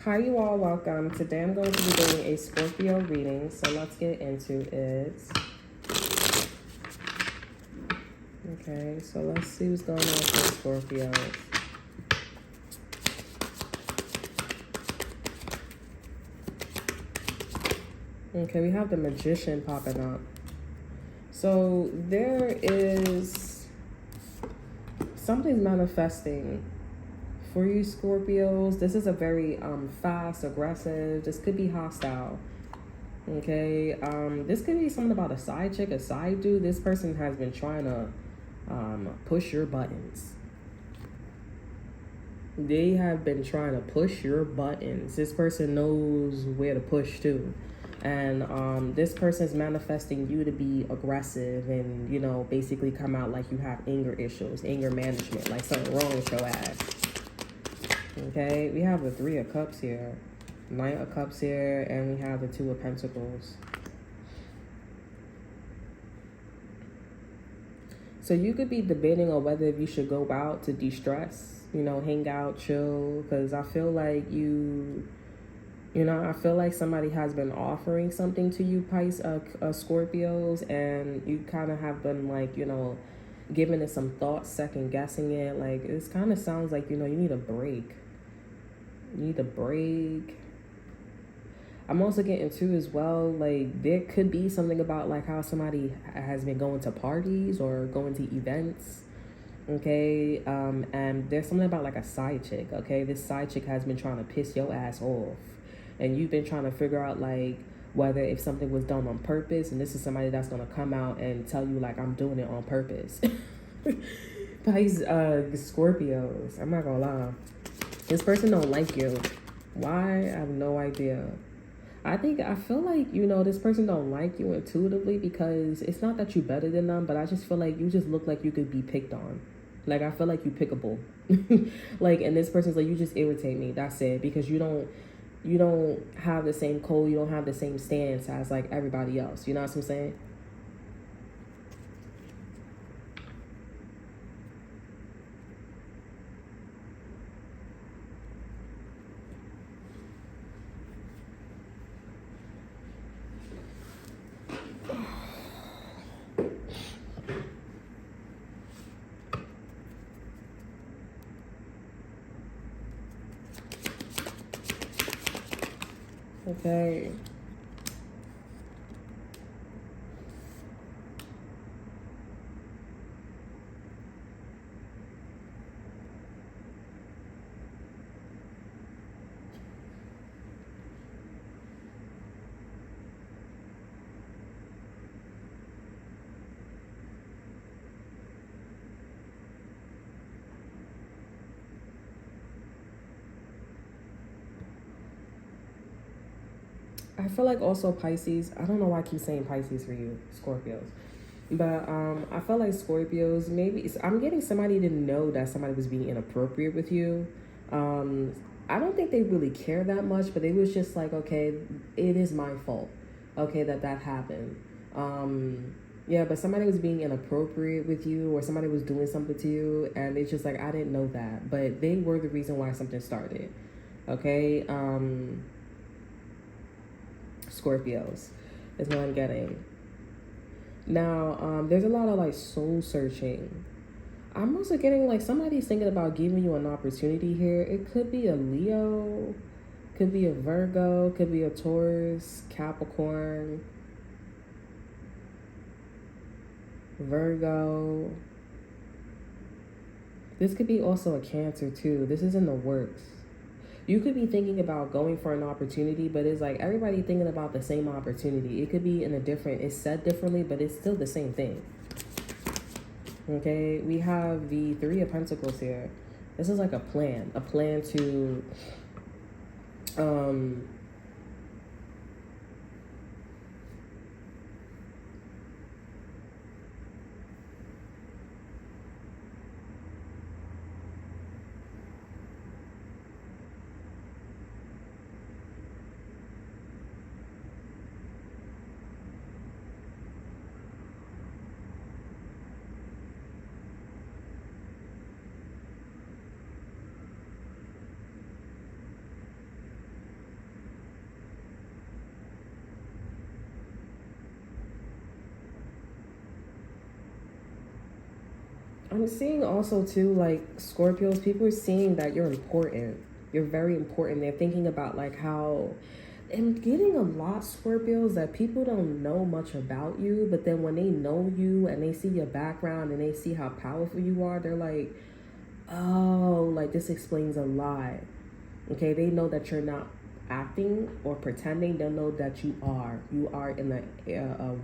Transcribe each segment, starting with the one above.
Hi, you all. Welcome. Today I'm going to be doing a Scorpio reading, so let's get into it. Okay, so let's see what's going on with Scorpio. Okay, we have the Magician popping up. So there is something's manifesting for you Scorpios. This is a very fast, aggressive. This could be hostile. Okay, this could be something about a side chick, a side dude. This person has been trying to push your buttons. They have been trying to push your buttons. This person knows where to push to. And this person is manifesting you to be aggressive and, you know, basically come out like you have anger issues, anger management, like something wrong with your ass. Okay, we have the Three of Cups here, Knight of Cups here, and we have the Two of Pentacles. So you could be debating on whether you should go out to de-stress, you know, hang out, chill, because I feel like I feel like somebody has been offering something to you, Scorpios, and you kind of have been like, you know, giving it some thought, second guessing it. Like, it kind of sounds like, you know, you need a break. You need a break. I'm also getting too as well, like, there could be something about like how somebody has been going to parties or going to events. Okay, and there's something about like a side chick. Okay, this side chick has been trying to piss your ass off, and you've been trying to figure out like whether if something was done on purpose, and this is somebody that's gonna come out and tell you like, I'm doing it on purpose. Scorpios, I'm not gonna lie, this person don't like you. Why? I have no idea. I feel like, you know, this person don't like you intuitively, because it's not that you better than them, but I just feel like you just look like you could be picked on. Like, I feel like you pickable. Like, and this person's like, you just irritate me. That's it. Because you don't have the same code. You don't have the same stance as like everybody else. You know what I'm saying? Okay. I feel like also Pisces, I don't know why I keep saying Pisces for you, Scorpios. But I feel like Scorpios, maybe I'm getting somebody to know that somebody was being inappropriate with you. I don't think they really care that much, but it was just like, okay, it is my fault, okay, that happened. Yeah, but somebody was being inappropriate with you, or somebody was doing something to you, and it's just like, I didn't know that, but they were the reason why something started. Okay. Scorpios is what I'm getting. Now, there's a lot of like soul searching. I'm also getting like somebody's thinking about giving you an opportunity here. It could be a Leo, could be a Virgo, could be a Taurus, Capricorn, Virgo. This could be also a Cancer too. This is in the works. You could be thinking about going for an opportunity, but it's like everybody thinking about the same opportunity. It could be in a different, it's said differently, but it's still the same thing. Okay, we have the Three of Pentacles here. This is like a plan to I'm seeing also too, like Scorpios, people are seeing that you're important. You're very important. They're thinking about like how I'm getting a lot Scorpios that people don't know much about you, but then when they know you and they see your background and they see how powerful you are, they're like, oh, like this explains a lot. Okay, they know that you're not acting or pretending. They'll know that you are. You are in the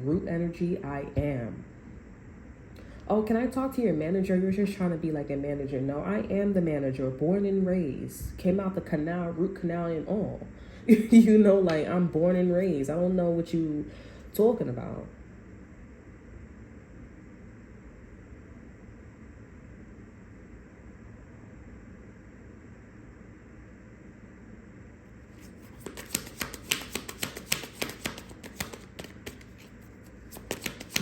root energy. I am. Oh, can I talk to your manager? You're just trying to be like a manager. No, I am the manager, born and raised. Came out the canal, root canal and all. You know, like I'm born and raised. I don't know what you talking about.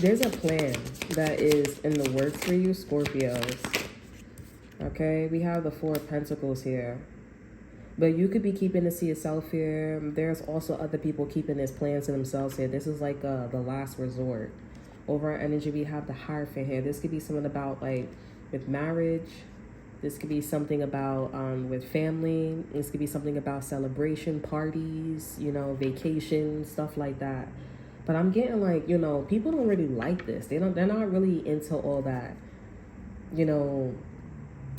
There's a plan that is in the works for you, Scorpios. Okay, we have the Four of Pentacles here. But you could be keeping this to yourself here. There's also other people keeping this plan to themselves here. This is like the last resort. Over our energy, we have the Hierophant here. This could be something about like with marriage. This could be something about with family. This could be something about celebration, parties, you know, vacation, stuff like that. But I'm getting like, you know, people don't really like this. They're not really into all that, you know,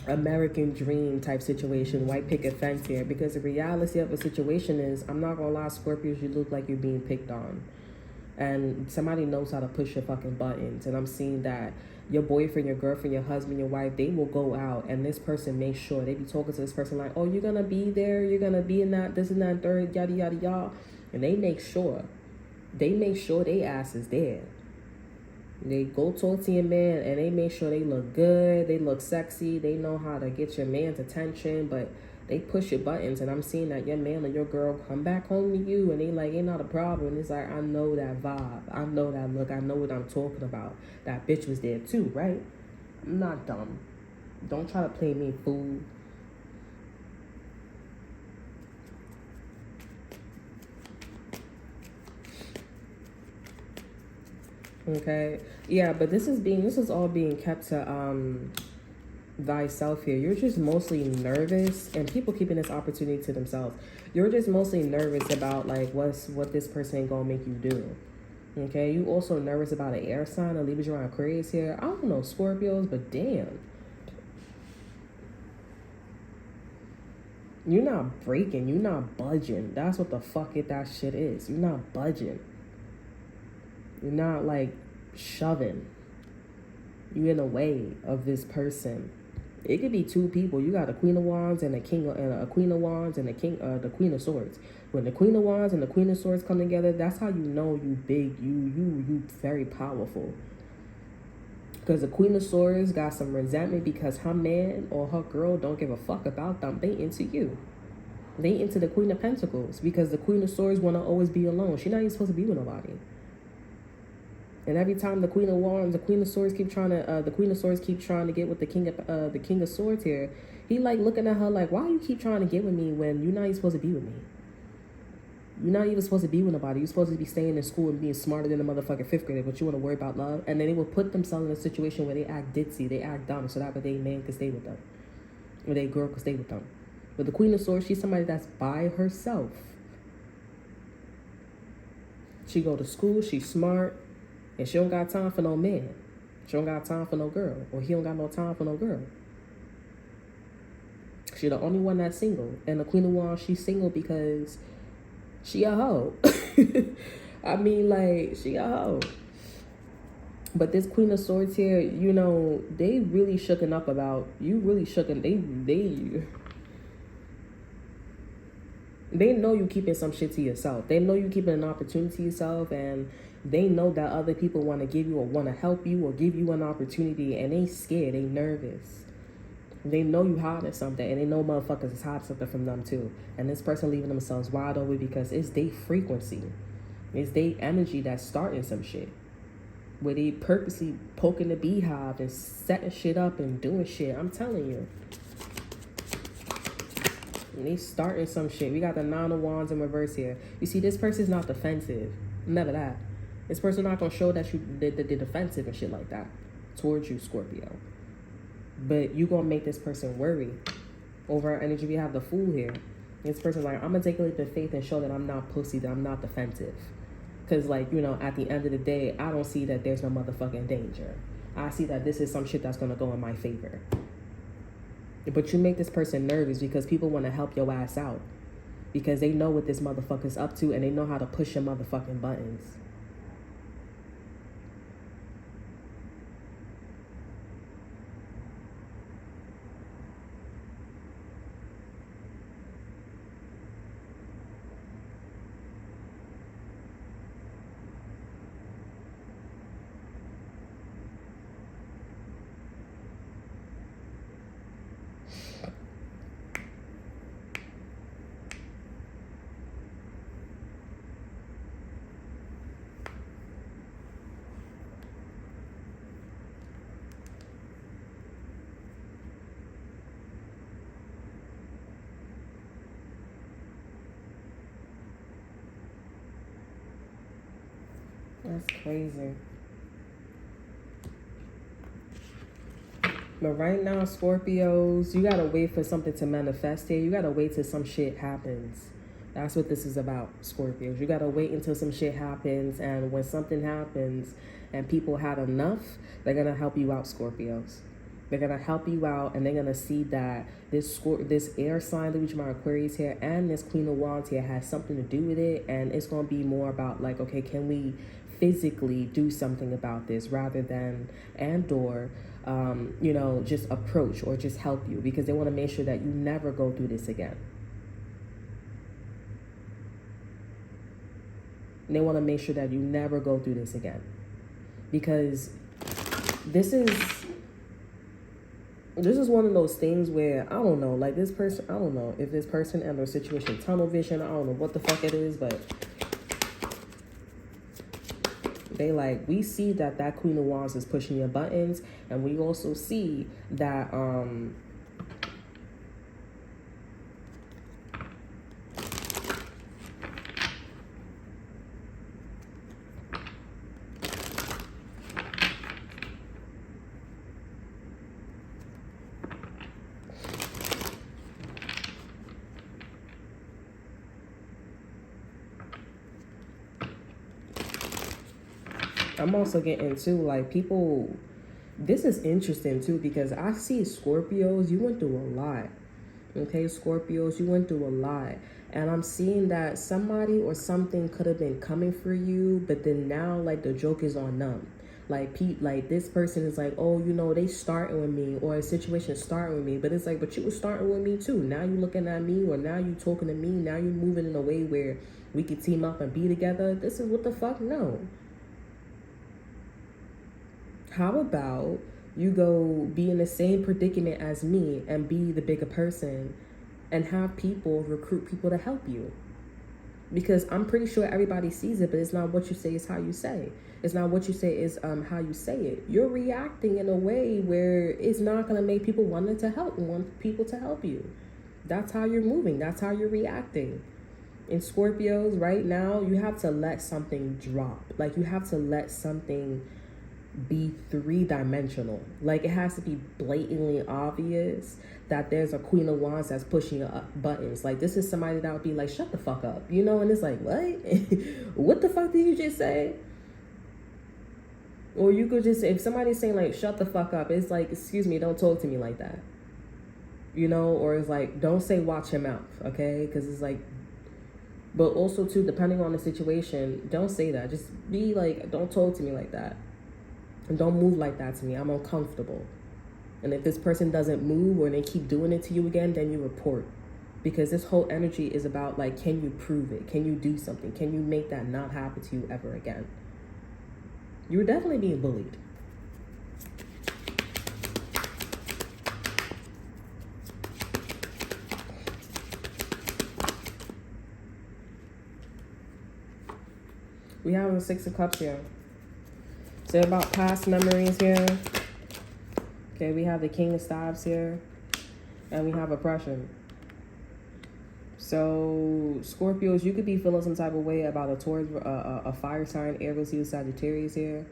American dream type situation, white picket fence here, because the reality of the situation is, I'm not gonna lie, Scorpios, you look like you're being picked on, and somebody knows how to push your fucking buttons. And I'm seeing that your boyfriend, your girlfriend, your husband, your wife, they will go out and this person makes sure they be talking to this person like, oh, you're gonna be there, you're gonna be in that, this and that, and third, yada yada yada, and they make sure they ass is there. They go talk to your man and they make sure they look good, they look sexy, they know how to get your man's attention, but they push your buttons. And I'm seeing that your man or your girl come back home to you and they like, ain't not a problem. It's like, I know that vibe, I know that look, I know what I'm talking about. That bitch was there too, right? I'm not dumb. Don't try to play me fool. Okay, yeah, but this is all being kept to thyself here. You're just mostly nervous, and people keeping this opportunity to themselves. You're just mostly nervous about like what this person ain't gonna make you do. Okay, you also nervous about an air sign, a Libra, around Aquarius here. I don't know Scorpios, but damn, you're not breaking, you're not budging. That's what the fuck that shit is. You're not budging. You're not like shoving. You in the way of this person. It could be two people. You got a Queen of Wands and a King and a Queen of Wands and the Queen of Swords. When the Queen of Wands and the Queen of Swords come together, that's how you know you big. You very powerful. Because the Queen of Swords got some resentment because her man or her girl don't give a fuck about them. They into you. They into the Queen of Pentacles because the Queen of Swords want to always be alone. She's not even supposed to be with nobody. And every time the Queen of Wands, the Queen of Swords keep trying to get with the King of Swords here. He like looking at her like, why you keep trying to get with me when you're not even supposed to be with me? You're not even supposed to be with nobody. You're supposed to be staying in school and being smarter than a motherfucking fifth grader, but you want to worry about love. And then they will put themselves in a situation where they act ditzy, they act dumb, so that way they man can stay with them, or they girl can stay with them. But the Queen of Swords, she's somebody that's by herself. She go to school, she's smart. And she don't got time for no man. She don't got time for no girl. Or he don't got no time for no girl. She the only one that's single. And the Queen of Wands, she's single because she a hoe. I mean, like, she a hoe. But this Queen of Swords here, you know, they really shooken up about, you really shooken, they know you keeping some shit to yourself. They know you keeping an opportunity to yourself, and they know that other people want to give you or want to help you or give you an opportunity, and they scared, they nervous. They know you hiding something, and they know motherfuckers is hiding something from them too. And this person leaving themselves wide open because it's their frequency. It's their energy that's starting some shit. Where they purposely poking the beehive and setting shit up and doing shit. I'm telling you. And they starting some shit. We got the Nine of Wands in reverse here. You see, this person's not defensive. None of that. This person not gonna show that they're defensive and shit like that towards you, Scorpio. but you gonna make this person worry over our energy. We have the Fool here. This person's like, I'm gonna take a leap of faith and show that I'm not pussy, that I'm not defensive. Because, like, you know, at the end of the day, I don't see that there's no motherfucking danger. I see that this is some shit that's gonna go in my favor. But you make this person nervous because people want to help your ass out. Because they know what this motherfucker's up to and they know how to push your motherfucking buttons. That's crazy. But right now, Scorpios, you gotta wait for something to manifest here. You gotta wait till some shit happens. That's what this is about, Scorpios. You gotta wait until some shit happens, and when something happens and people had enough, they're gonna help you out, Scorpios. They're gonna help you out, and they're gonna see that this air sign, which my Aquarius here, and this Queen of Wands here has something to do with it, and it's gonna be more about like, okay, can we physically do something about this rather than you know, just approach or just help you, because they want to make sure that you never go through this again. They want to make sure that you never go through this again, because this is one of those things where, I don't know, like this person, I don't know if this person and their situation, tunnel vision, I don't know what the fuck it is, but they like, we see that Queen of Wands is pushing your buttons, and we also see that I'm also getting too, like, people, this is interesting too, because I see Scorpios, you went through a lot. Okay, Scorpios, you went through a lot. And I'm seeing that somebody or something could have been coming for you, but then now, like, the joke is on them. Like, like this person is like, oh, you know, they starting with me, or a situation starting with me, but it's like, but you were starting with me too. Now you looking at me, or now you talking to me, now you moving in a way where we could team up and be together. This is what the fuck? No. How about you go be in the same predicament as me and be the bigger person and have people recruit people to help you? Because I'm pretty sure everybody sees it, but it's not what you say, it's how you say. It's not what you say, it's how you say it. You're reacting in a way where it's not going to make people want people to help you. That's how you're moving. That's how you're reacting. In Scorpios, right now, you have to let something drop. Like, you have to let something be three-dimensional. Like, it has to be blatantly obvious that there's a Queen of Wands that's pushing your buttons. Like, this is somebody that would be like, shut the fuck up, you know? And it's like, what? What the fuck did you just say? Or you could just say, if somebody's saying like, shut the fuck up, it's like, excuse me, don't talk to me like that, you know? Or it's like, don't say watch your mouth, okay? Because it's like, but also too, depending on the situation, don't say that. Just be like, don't talk to me like that. And don't move like that to me. I'm uncomfortable. And if this person doesn't move or they keep doing it to you again, then you report. Because this whole energy is about, like, can you prove it? Can you do something? Can you make that not happen to you ever again? You're definitely being bullied. We have the Six of Cups here. So about past memories here. Okay, we have the King of Staves here. And we have oppression. So, Scorpios, you could be feeling some type of way about a Taurus, a fire sign, Aries, Leo, Sagittarius here.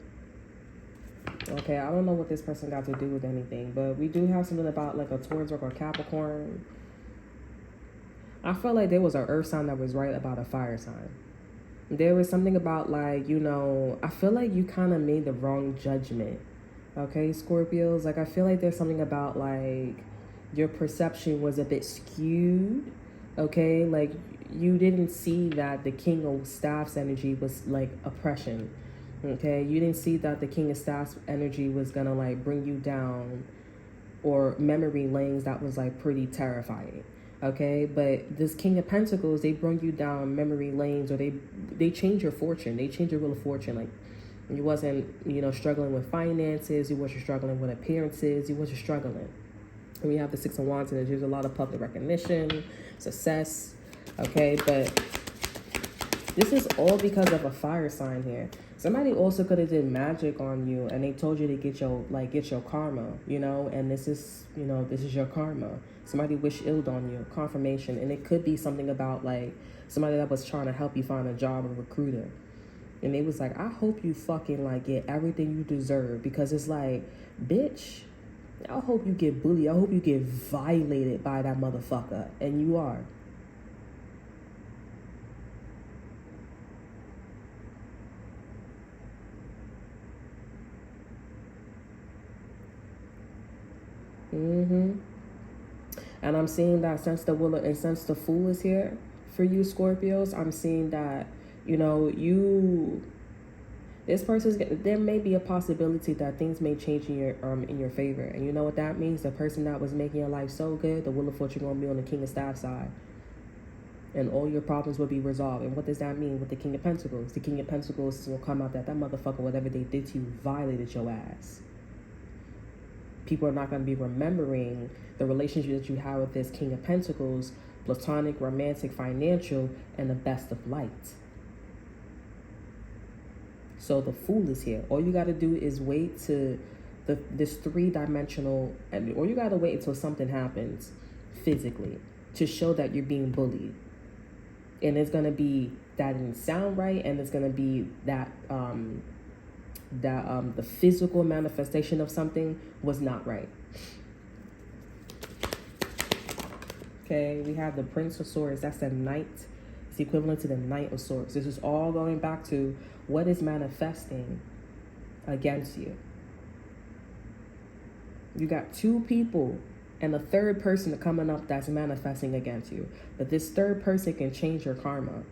Okay, I don't know what this person got to do with anything, but we do have something about like a Taurus or Capricorn. I felt like there was an earth sign that was right about a fire sign. There was something about like, I feel like you kind of made the wrong judgment. Okay, Scorpios, like I feel like there's something about like your perception was a bit skewed. Okay, like you didn't see that the King of Staffs energy was like oppression. Okay, you didn't see that the King of Staffs energy was gonna like bring you down, or memory lanes that was like pretty terrifying. Okay, but this King of Pentacles, they bring you down memory lanes, or they change your fortune, they change your wheel of fortune. Like you wasn't struggling with finances, you wasn't struggling with appearances, you wasn't struggling. And we have the Six of Wands, and there's a lot of public recognition, success. Okay, but this is all because of a fire sign here. Somebody also could have did magic on you, and they told you to get your karma, and this is your karma. Somebody wished ill on you, confirmation. And it could be something about like somebody that was trying to help you find a job, a recruiter. And they was like, I hope you fucking like get everything you deserve, because it's like, bitch, I hope you get bullied. I hope you get violated by that motherfucker. And you are. And I'm seeing that since the Willow and since the Fool is here for you Scorpios, I'm seeing that, this person's, there may be a possibility that things may change in your favor. And you know what that means? The person that was making your life so good, the Wheel of Fortune gonna be on the King of Staff side. And all your problems will be resolved. And what does that mean with the King of Pentacles? The King of Pentacles will come out that motherfucker, whatever they did to you, violated your ass. People are not going to be remembering the relationship that you have with this King of Pentacles, platonic, romantic, financial, and the best of light. So the Fool is here. All you got to do is wait to this three-dimensional, or you got to wait until something happens physically to show that you're being bullied. And it's going to be that didn't sound right, and it's going to be that the physical manifestation of something was not right. Okay, we have the Prince of Swords. That's the Knight. It's equivalent to the Knight of Swords. This is all going back to what is manifesting against you. You got two people and a third person coming up that's manifesting against you. But this third person can change your karma.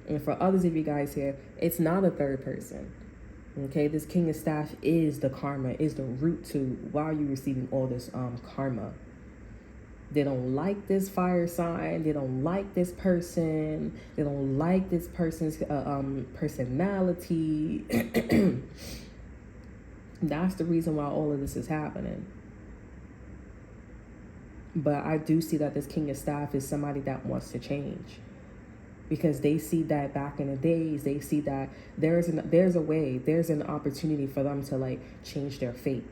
And for others of you guys here, it's not a third person. Okay, this King of Staff is the karma, is the root to why you're receiving all this karma. They don't like this fire sign. They don't like this person. They don't like this person's personality. That's the reason why all of this is happening. But I do see that this King of Staff is somebody that wants to change. Because they see that back in the days, they see that there's a way, there's an opportunity for them to like change their fate.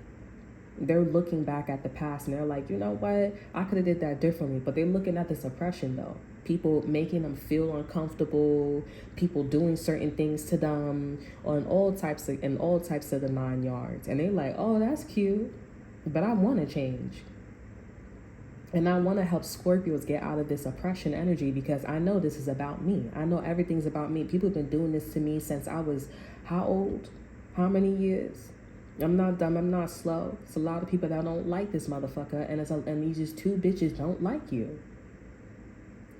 They're looking back at the past and they're like, you know what, I could have did that differently. But they're looking at this oppression though. People making them feel uncomfortable, people doing certain things to them in all types of the 9 yards. And they're like, oh, that's cute, but I want to change. And I want to help Scorpios get out of this oppression energy, because I know this is about me. I know everything's about me. People have been doing this to me since I was, how old? How many years? I'm not dumb. I'm not slow. It's a lot of people that don't like this motherfucker. And these just two bitches don't like you.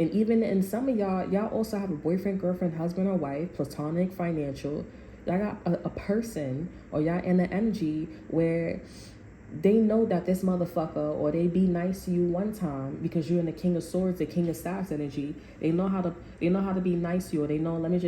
And even in some of y'all also have a boyfriend, girlfriend, husband or wife, platonic, financial. Y'all got a person, or y'all in the energy where they know that this motherfucker, or they be nice to you one time because you're in the King of Swords, the King of Staffs energy. They know how to be nice to you, or they know, let me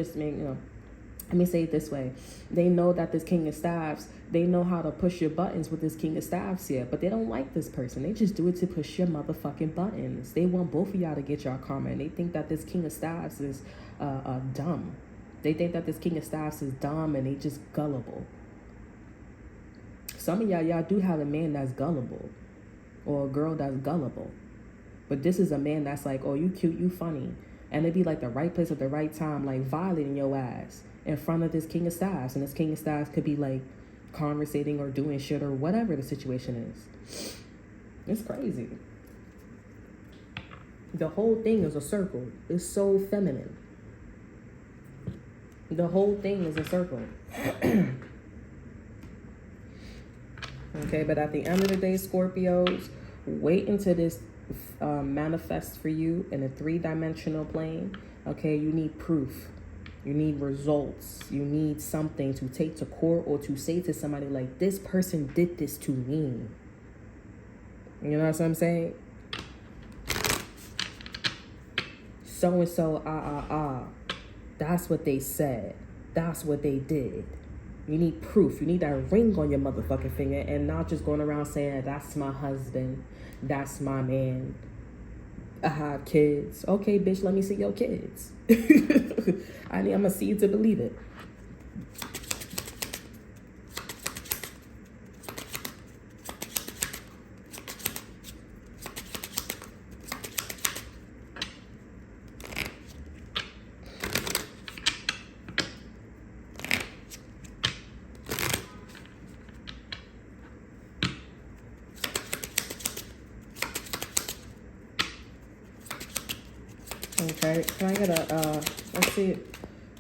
say it this way. They know that this King of Staffs, they know how to push your buttons with this King of Staffs here, but they don't like this person. They just do it to push your motherfucking buttons. They want both of y'all to get your karma, and they think that this King of Staffs is dumb. They think that this King of Staffs is dumb, and they just gullible. Some of y'all do have a man that's gullible, or a girl that's gullible. But this is a man that's like, oh, you cute, you funny. And they be like the right place at the right time, like violating your ass in front of this King of Staffs. And this King of Staffs could be like conversating or doing shit or whatever the situation is. It's crazy. The whole thing is a circle. It's so feminine. The whole thing is a circle. Okay, but at the end of the day, Scorpios, wait until this manifests for you in a 3-dimensional plane. Okay, you need proof. You need results. You need something to take to court or to say to somebody like, this person did this to me. You know what I'm saying? So-and-so, that's what they said. That's what they did. You need proof. You need that ring on your motherfucking finger and not just going around saying, that's my husband. That's my man. I have kids. Okay, bitch, let me see your kids. I'm going to see you to believe it. Okay, can I get a, let's see.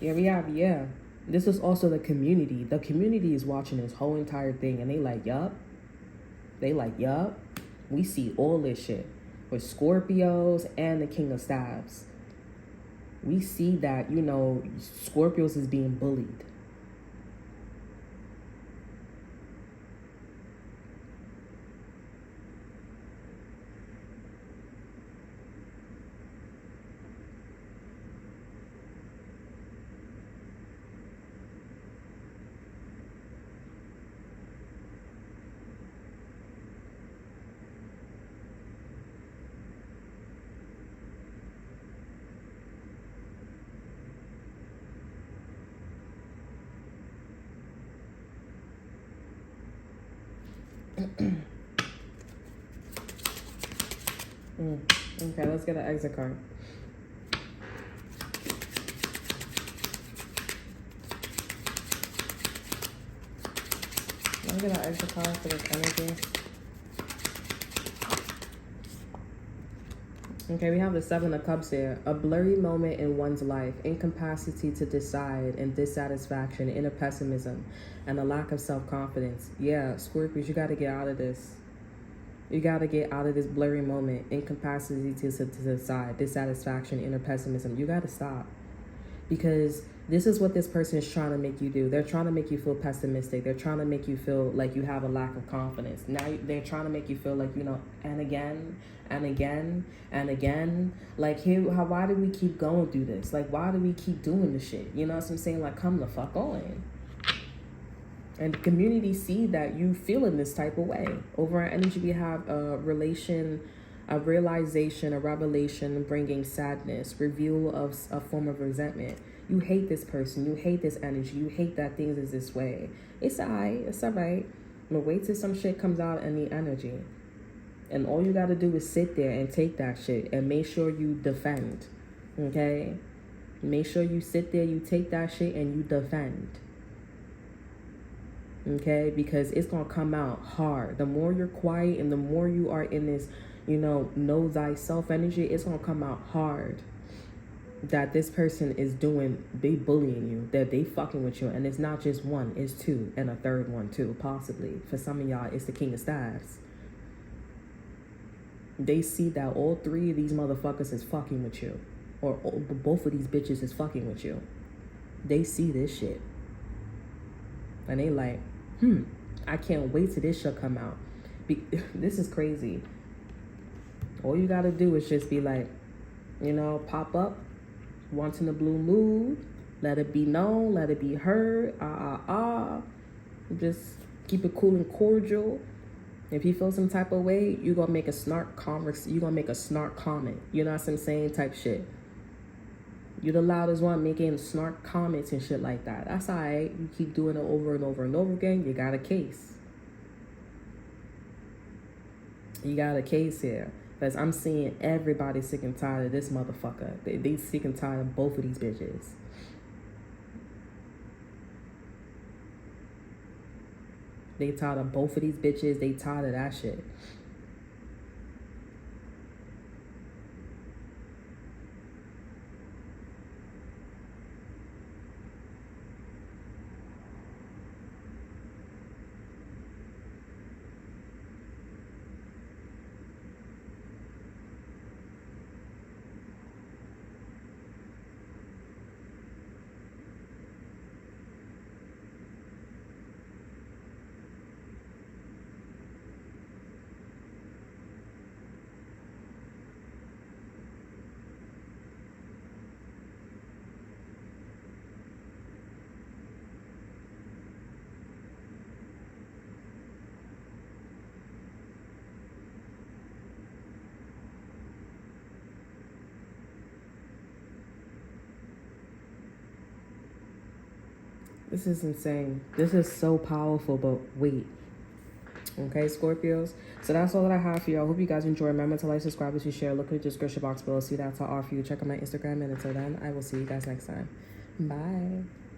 Yeah. This is also the community. The community is watching this whole entire thing and they like, yup. We see all this shit with Scorpios and the King of Staves. We see that, you know, Scorpios is being bullied. Okay, let's get an exit card. Let me get an exit card for this energy. Okay, we have the 7 of Cups here. A blurry moment in one's life, incapacity to decide, and dissatisfaction, inner pessimism, and a lack of self-confidence. Yeah, Scorpios, you got to get out of this. You got to get out of this blurry moment, incapacity to decide, dissatisfaction, inner pessimism. You got to stop. Because this is what this person is trying to make you do. They're trying to make you feel pessimistic. They're trying to make you feel like you have a lack of confidence. Now they're trying to make you feel like, you know, and again, and again, and again. Like, why do we keep going through this? Like, why do we keep doing this shit? You know what I'm saying? Like, come the fuck on. And the community see that you feeling this type of way. Over our energy, we have a relation, a realization, a revelation, bringing sadness, reveal of a form of resentment. You hate this person. You hate this energy. You hate that things is this way. It's all right. It's all right. But wait till some shit comes out in the energy. And all you got to do is sit there and take that shit and make sure you defend. Okay? Make sure you sit there, you take that shit, and you defend. Okay? Because it's going to come out hard. The more you're quiet and the more you are in this, you know thyself energy, it's going to come out hard. That this person is doing, they bullying you, that they fucking with you. And it's not just one, it's 2, and a third one too, possibly. For some of y'all, it's the King of Staves. They see that all 3 of these motherfuckers is fucking with you. Or both of these bitches is fucking with you. They see this shit. And they like, I can't wait till this shit come out. This is crazy. All you gotta do is just be like, you know, pop up. Once in a blue mood, let it be known, let it be heard, just keep it cool and cordial. If you feel some type of way, you're gonna make a snark comment, you know what I'm saying, type shit. You're the loudest one making snark comments and shit like that. That's all right. You keep doing it over and over and over again, you got a case. You got a case here. Because I'm seeing everybody sick and tired of this motherfucker. They sick and tired of both of these bitches. They tired of both of these bitches. They tired of that shit. This is insane. This is so powerful, but wait. Okay, Scorpios. So that's all that I have for you. I hope you guys enjoy. Remember to like, subscribe, and share. Look at the description box below. See that's all I offer you. Check out my Instagram. And until then, I will see you guys next time. Bye.